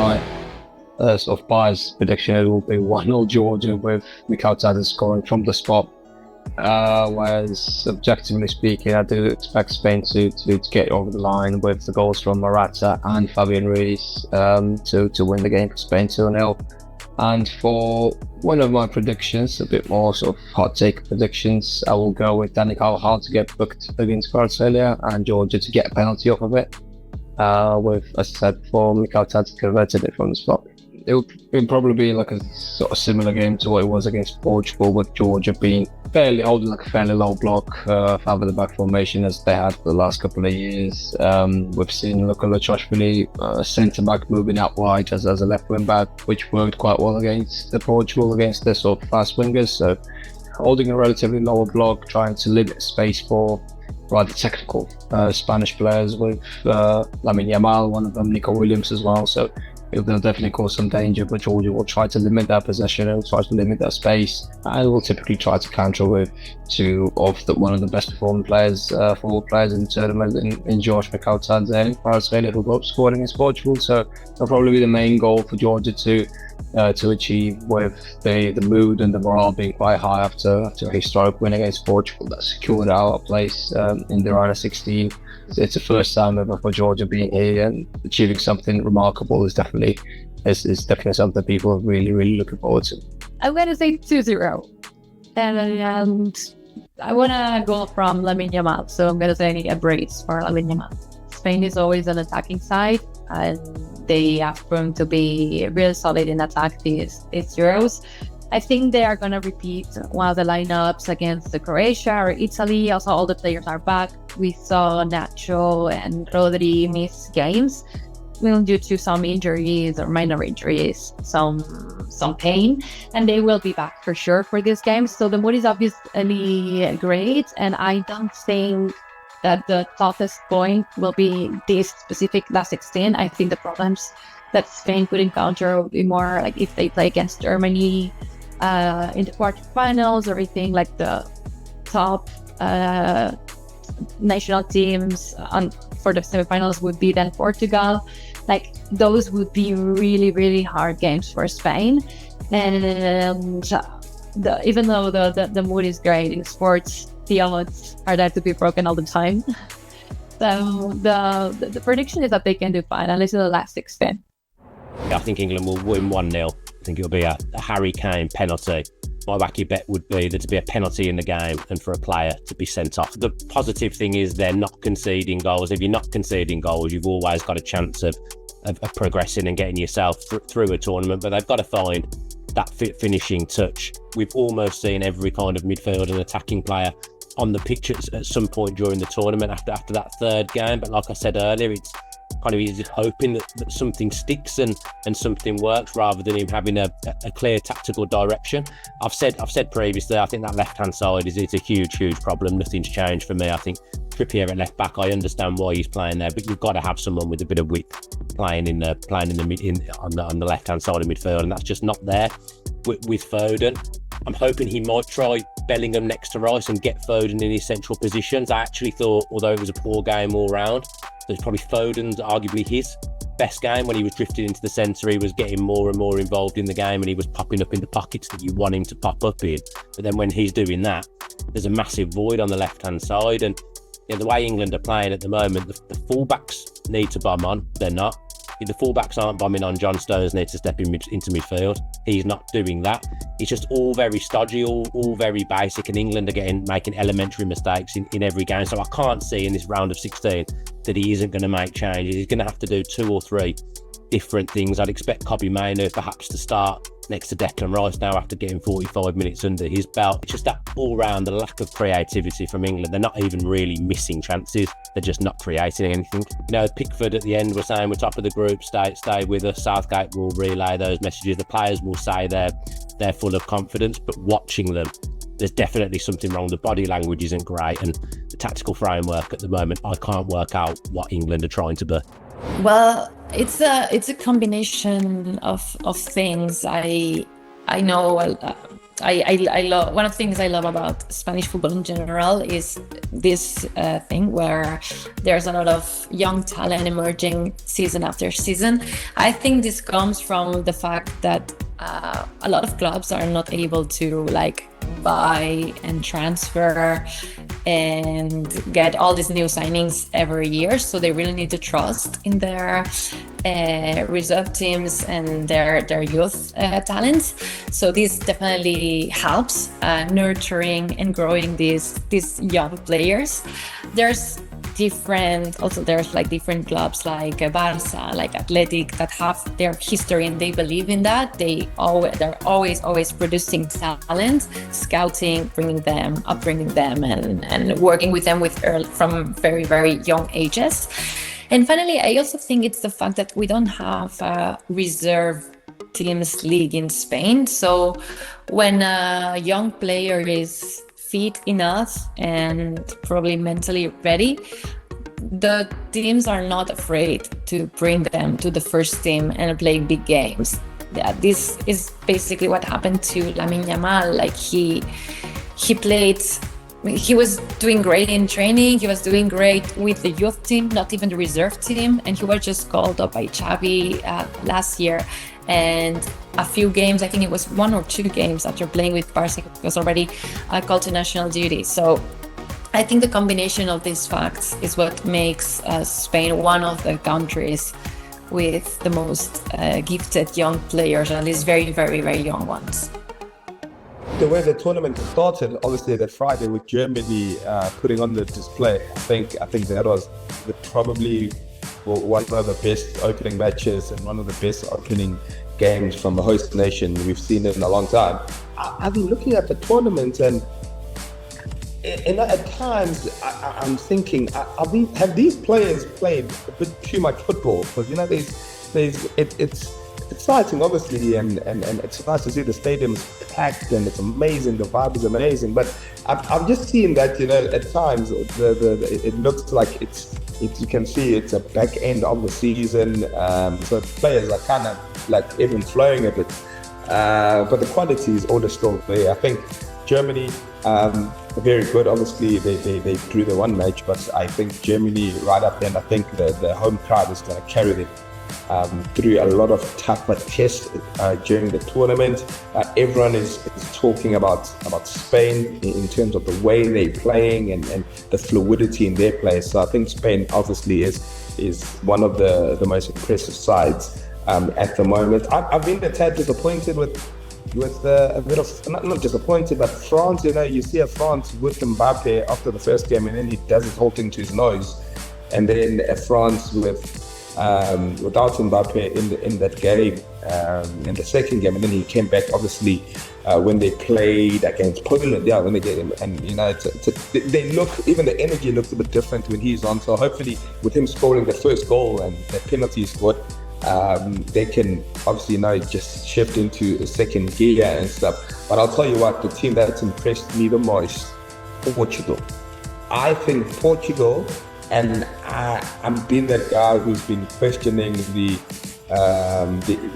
my sort of bias prediction, it will be 1-0 Georgia with Mikhail Tadze scoring from the spot. Whereas objectively speaking, I do expect Spain to get over the line with the goals from Morata and Fabian Ruiz to win the game for Spain 2-0. And for one of my predictions, a bit more sort of hot take predictions, I will go with Dani Carvajal to get booked against Australia and Georgia to get a penalty off of it. With, as I said before, Mikhail Tadze converted it from the spot. It'll probably be like a sort of similar game to what it was against Portugal, with Georgia being holding like a fairly low block, over the back formation as they had for the last couple of years. We've seen Luka Lachashvili, centre back, moving out wide as a left wing back, which worked quite well against Portugal, against their sort of fast wingers. So holding a relatively lower block, trying to limit space for rather technical Spanish players, with Lamine Yamal, one of them, Nico Williams as well. So they'll definitely cause some danger, but Georgia will try to limit that possession, and try to limit that space, and will typically try to counter with one of the best performing players, forward players in the tournament, in George Mikhail Tadze and Australia, who both scored against Portugal. So that'll probably be the main goal for Georgia to achieve, with the mood and the morale being quite high after a historic win against Portugal that secured our place in the round of 16. It's the first time ever for Georgia being here, and achieving something remarkable is definitely something people are really looking forward to. I'm going to say 2-0. And I want to go from Lamine Yamal, so I'm going to say a brace for Lamine Yamal. Spain is always an attacking side, and they have proven to be real solid in attack these Euros. I think they are going to repeat one of the lineups against the Croatia or Italy. Also, all the players are back. We saw Nacho and Rodri miss games due to some injuries or minor injuries, some pain, and they will be back for sure for this game. So the mood is obviously great, and I don't think that the toughest point will be this specific last 16. I think the problems that Spain could encounter would be more like if they play against Germany in the quarterfinals, or anything like the top national teams for the semifinals would be then Portugal. Like, those would be really hard games for Spain. And even though the mood is great in sports, the odds are there to be broken all the time. So the prediction is that they can do fine, at least in the last 16. I think England will win 1-0. I think it'll be a Harry Kane penalty. My wacky bet would be there to be a penalty in the game and for a player to be sent off. The positive thing is they're not conceding goals. If you're not conceding goals, you've always got a chance of progressing and getting yourself through a tournament. But they've got to find that finishing touch. We've almost seen every kind of midfield and attacking player on the pitch at some point during the tournament after that third game. But like I said earlier, it's kind of easy hoping that something sticks and something works, rather than him having a clear tactical direction. I've said previously, I think that left-hand side is a huge problem. Nothing's changed for me. I think Trippier at left back, I understand why he's playing there, but you've got to have someone with a bit of width playing on the left-hand side of midfield, and that's just not there with Foden. I'm hoping he might try Bellingham next to Rice and get Foden in his central positions. I actually thought, although it was a poor game all round, there's probably Foden's arguably his best game. When he was drifting into the centre, he was getting more and more involved in the game, and he was popping up in the pockets that you want him to pop up in. But then when he's doing that, there's a massive void on the left-hand side. And the way England are playing at the moment, the fullbacks need to bomb on. They're not. If the fullbacks aren't bombing on, John Stones needs to step into midfield. He's not doing that. It's just all very stodgy, all very basic, and England are making elementary mistakes in every game. So I can't see in this round of 16 that he isn't going to make changes. He's going to have to do 2 or 3 different things. I'd expect Kobbie Mainoo perhaps to start next to Declan Rice now after getting 45 minutes under his belt. It's just that all-round, the lack of creativity from England. They're not even really missing chances. They're just not creating anything. Pickford at the end was saying we're top of the group, stay with us. Southgate will relay those messages. The players will say they're full of confidence, but watching them, there's definitely something wrong. The body language isn't great, and the tactical framework at the moment, I can't work out what England are trying to be. Well, it's a combination of things. I know I love, one of the things I love about Spanish football in general is this thing where there's a lot of young talent emerging season after season. I think this comes from the fact that a lot of clubs are not able to like buy and transfer and get all these new signings every year, so they really need to trust in their reserve teams and their youth talents. So this definitely helps nurturing and growing these young players. There's like different clubs like Barça, like Athletic, that have their history and they believe in that. They're always producing talent, scouting, upbringing them and working with them from very, very young ages. And finally, I also think it's the fact that we don't have a reserve teams league in Spain. So when a young player is fit enough and probably mentally ready, the teams are not afraid to bring them to the first team and play big games. Yeah, this is basically what happened to Lamine Yamal. Like he was doing great in training, he was doing great with the youth team, not even the reserve team, and he was just called up by Xavi last year. And a few games, I think it was 1 or 2 games after playing with Barca, he was already called to national duty. So I think the combination of these facts is what makes Spain one of the countries with the most gifted young players, at least very, very, very young ones. The way the tournament started, obviously that Friday with Germany putting on the display, I think that was probably one of the best opening matches and one of the best opening games from the host nation we've seen in a long time. I've been looking at the tournament and at times I'm thinking, have these players played a bit too much football? Because it's exciting, obviously, and it's nice to see the stadiums packed and it's amazing. The vibe is amazing, but I've just seen that at times it looks like you can see it's a back end of the season, so players are kind of like even flowing a bit, but the quality is all still there. I think Germany, very good. Obviously, they drew the one match, but I think Germany right up there, and I think the home crowd is going to carry them through a lot of tougher tests during the tournament. Everyone is talking about Spain in terms of the way they're playing and the fluidity in their play. So I think Spain obviously is one of the most impressive sides at the moment. I've been a tad disappointed with a bit of, not disappointed, but France. You see a France with Mbappe after the first game, and then he does his whole thing to his nose, and then a France without Mbappe in that game, in the second game, and then he came back obviously when they played against Poland. Yeah, when they get him, and they look, even the energy looks a bit different when he's on. So hopefully, with him scoring the first goal and the penalty scored, they can obviously just shift into a second gear and stuff. But I'll tell you what, the team that's impressed me the most, Portugal. I think Portugal, and I'm being that guy who's been questioning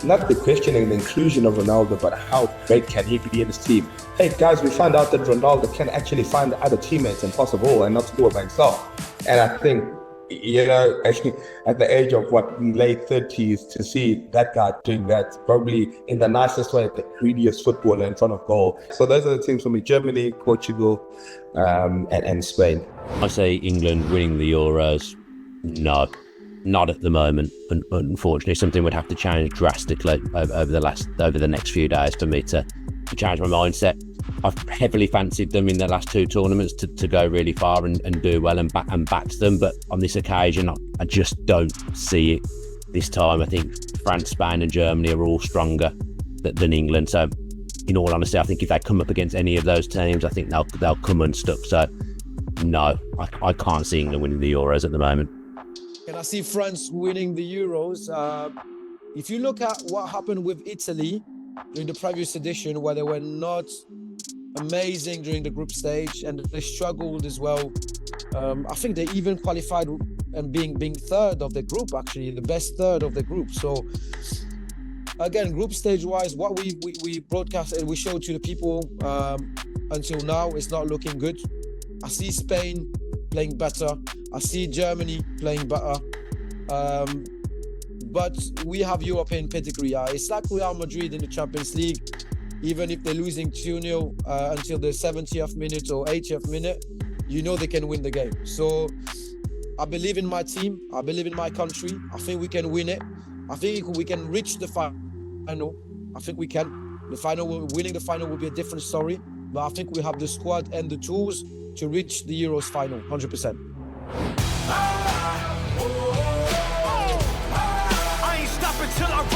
not the questioning the inclusion of Ronaldo, but how great can he be in his team? Hey guys, we found out that Ronaldo can actually find other teammates and pass the ball and not score by himself. And I think, at the age of late 30s, to see that guy doing that, probably in the nicest way, the greediest footballer in front of goal. So those are the teams for me: Germany, Portugal, and Spain. I say England winning the Euros. No, not at the moment. Unfortunately, something would have to change drastically over the next few days for me to change my mindset. I've heavily fancied them in the last 2 tournaments to go really far and do well and backed them, but on this occasion I just don't see it this time. I think France, Spain and Germany are all stronger than England. So in all honesty, I think if they come up against any of those teams, I think they'll come unstuck. So no, I can't see England winning the Euros at the moment. And I see France winning the Euros. If you look at what happened with Italy during the previous edition, where they were not amazing during the group stage and they struggled as well. I think they even qualified and being third of the group, actually the best third of the group. So again, group stage wise, what we broadcasted, we showed to the people until now, it's not looking good. I see Spain playing better. I see Germany playing better. But we have European pedigree. It's like Real Madrid in the Champions League. Even if they're losing 2-0 until the 70th minute or 80th minute, you know they can win the game. So I believe in my team. I believe in my country. I think we can win it. I think we can reach the final. I think we can. Winning the final will be a different story. But I think we have the squad and the tools to reach the Euros final, 100%. I ain't stopping till I